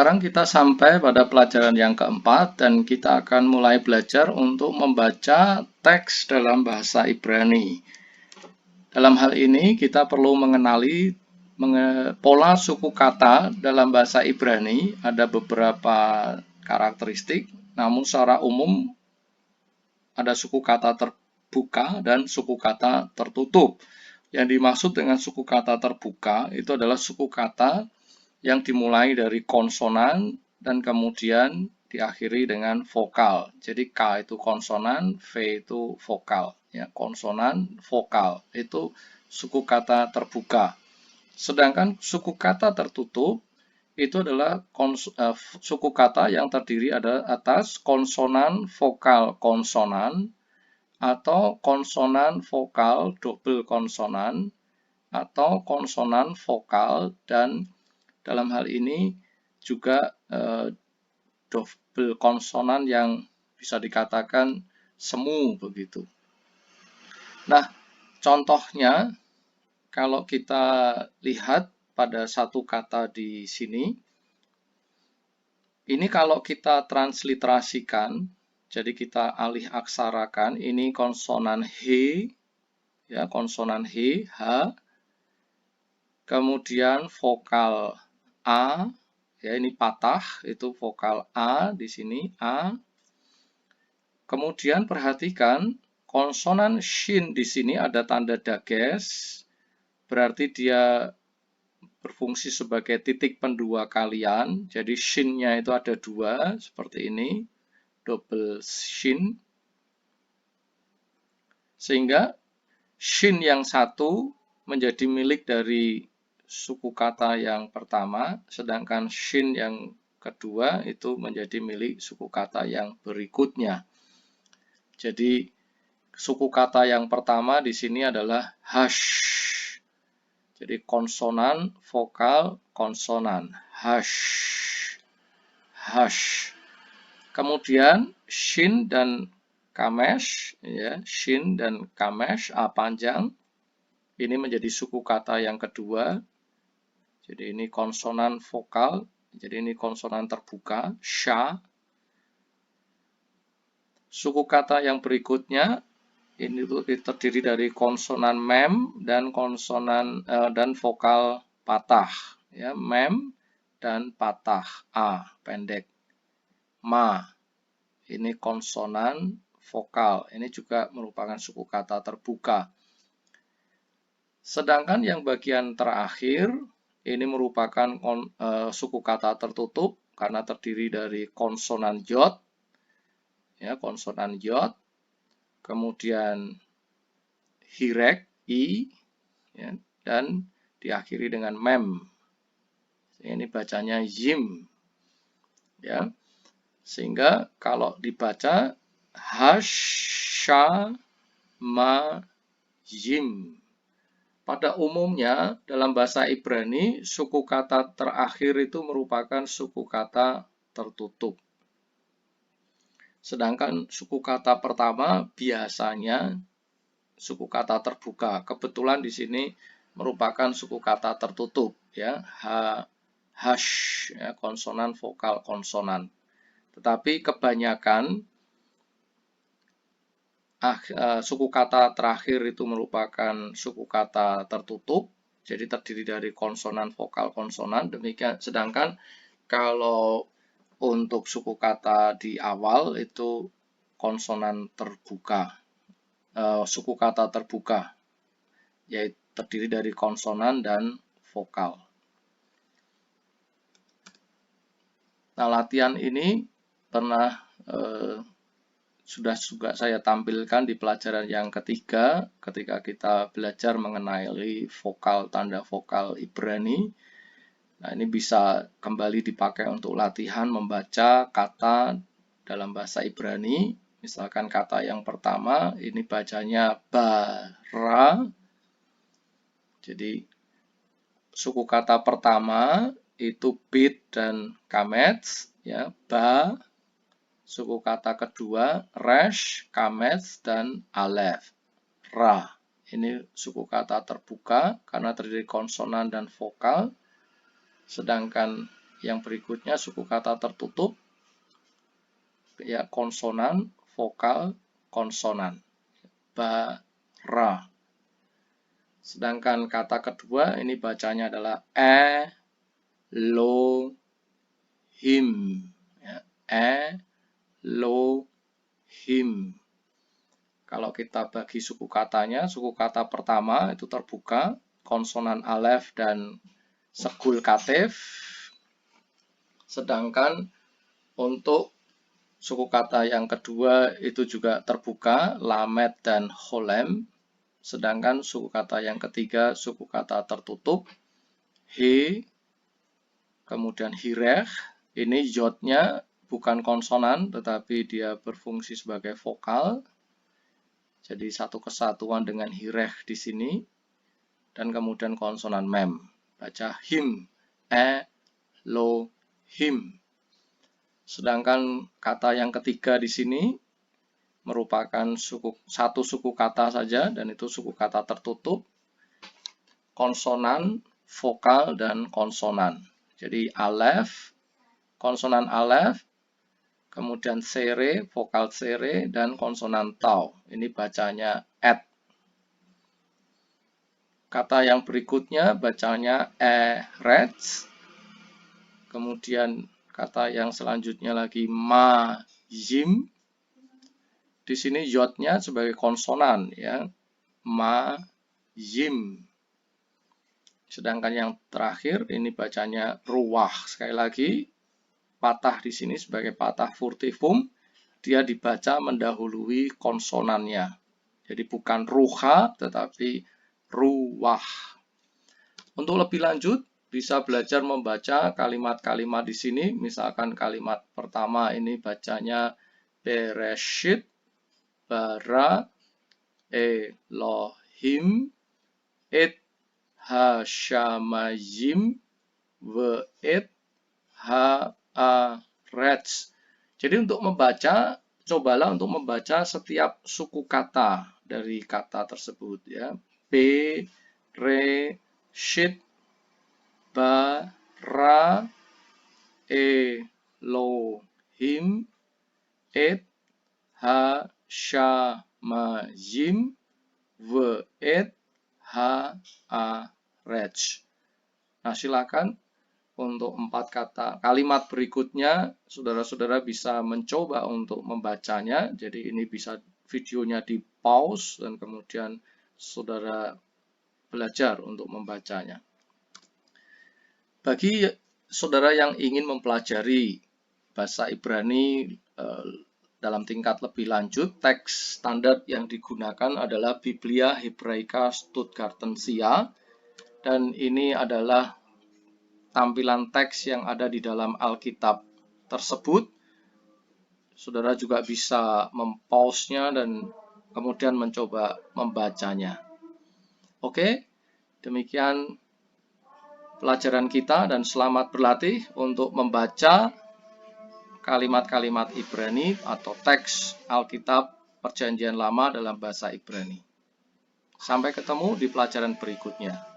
sekarang kita sampai pada pelajaran yang keempat dan kita akan mulai belajar untuk membaca teks dalam bahasa Ibrani. Dalam hal ini kita perlu mengenali pola suku kata dalam bahasa Ibrani. Ada beberapa karakteristik, namun secara umum ada suku kata terbuka dan suku kata tertutup. Yang dimaksud dengan suku kata terbuka itu adalah suku kata yang dimulai dari konsonan dan kemudian diakhiri dengan vokal. Jadi K itu konsonan, V itu vokal. Ya, konsonan, vokal itu suku kata terbuka. Sedangkan suku kata tertutup itu adalah suku kata yang terdiri atas konsonan, vokal, konsonan, atau konsonan, vokal, double konsonan, atau konsonan, vokal, dan dalam hal ini juga double konsonan yang bisa dikatakan semu begitu. Nah, contohnya kalau kita lihat pada satu kata di sini, ini kalau kita transliterasikan, jadi kita alih aksarakan, ini konsonan H, ya konsonan H, kemudian vokal A, ya ini patah, itu vokal A di sini, A. Kemudian perhatikan konsonan shin di sini ada tanda dages, berarti dia berfungsi sebagai titik pendua kalian. Jadi shin-nya itu ada dua, seperti ini, double shin. Sehingga shin yang satu menjadi milik dari suku kata yang pertama, sedangkan shin yang kedua itu menjadi milik suku kata yang berikutnya. Jadi suku kata yang pertama di sini adalah hash. Jadi konsonan, vokal, konsonan, hash, hash. Kemudian shin dan kamesh, ya, shin dan kamesh, A panjang, ini menjadi suku kata yang kedua. Jadi ini konsonan vokal, jadi ini konsonan terbuka, sha. Suku kata yang berikutnya ini terdiri dari konsonan mem dan konsonan dan vokal patah, ya, mem dan patah, A pendek, ma. Ini konsonan vokal, ini juga merupakan suku kata terbuka. Sedangkan yang bagian terakhir ini merupakan suku kata tertutup karena terdiri dari konsonan jot, ya, konsonan jot, kemudian hirek, i, ya, dan diakhiri dengan mem. Ini bacanya yim, ya. Sehingga kalau dibaca hasha ma yim. Pada umumnya dalam bahasa Ibrani suku kata terakhir itu merupakan suku kata tertutup. Sedangkan suku kata pertama biasanya suku kata terbuka. Kebetulan di sini merupakan suku kata tertutup, ya, hash, ya, konsonan, vokal, konsonan. Tetapi kebanyakan suku kata terakhir itu merupakan suku kata tertutup, jadi terdiri dari konsonan, vokal, konsonan. Demikian. Sedangkan kalau untuk suku kata di awal itu konsonan terbuka, suku kata terbuka, yaitu terdiri dari konsonan dan vokal. Nah, latihan ini pernah sudah juga saya tampilkan di pelajaran yang ketiga ketika kita belajar mengenai vokal, tanda vokal Ibrani. Nah, ini bisa kembali dipakai untuk latihan membaca kata dalam bahasa Ibrani. Misalkan kata yang pertama ini bacanya bara. Jadi suku kata pertama itu bit dan kametz, ya, ba. Suku kata kedua resh, kametz, dan alef, ra. Ini suku kata terbuka karena terdiri konsonan dan vokal. Sedangkan Yang berikutnya suku kata tertutup, ya konsonan, vokal, konsonan. Bara. Sedangkan kata kedua ini bacanya adalah Elohim. Ya, Elohim. Kalau kita bagi suku katanya, suku kata pertama itu terbuka, konsonan alef dan segul katif. Sedangkan untuk suku kata yang kedua itu juga terbuka, lamet dan holem. Sedangkan suku kata yang ketiga, suku kata tertutup, he, kemudian hireh. Ini yodnya bukan konsonan, tetapi dia berfungsi sebagai vokal. Jadi satu kesatuan dengan hireh di sini. Dan kemudian konsonan mem. Baca him, lo, him. Sedangkan kata yang ketiga di sini merupakan satu suku kata saja, dan itu suku kata tertutup, konsonan, vokal, dan konsonan. Jadi alef, konsonan alef, kemudian sere, vokal sere, dan konsonan tau. Ini bacanya et. Kata yang berikutnya bacanya rets. Kemudian kata yang selanjutnya lagi ma-yim. Di sini yodnya sebagai konsonan, ya, ma-yim. Sedangkan yang terakhir ini bacanya ruwah. Sekali lagi, patah di sini sebagai patah furtifum, dia dibaca mendahului konsonannya. Jadi bukan ruha, tetapi ruwah. Untuk lebih lanjut, bisa belajar membaca kalimat-kalimat di sini. Misalkan kalimat pertama ini bacanya Bereshit, bara, Elohim, it, hashamayim, ve'it, ha'arets. Jadi untuk membaca, cobalah untuk membaca setiap suku kata dari kata tersebut, ya. Be, re, shit, bara, Elohim, it, hashamayim, ve'it, ha'arets. Nah, silakan untuk 4 kalimat berikutnya, saudara-saudara bisa mencoba untuk membacanya. Jadi ini bisa videonya di pause dan kemudian saudara belajar untuk membacanya. Bagi saudara yang ingin mempelajari bahasa Ibrani dalam tingkat lebih lanjut, teks standar yang digunakan adalah Biblia Hebraica Stuttgartensia, dan ini adalah tampilan teks yang ada di dalam Alkitab tersebut. Saudara juga bisa mempause-nya dan kemudian mencoba membacanya. Oke, demikian pelajaran kita dan selamat berlatih untuk membaca kalimat-kalimat Ibrani atau teks Alkitab Perjanjian Lama dalam bahasa Ibrani. Sampai ketemu di pelajaran berikutnya.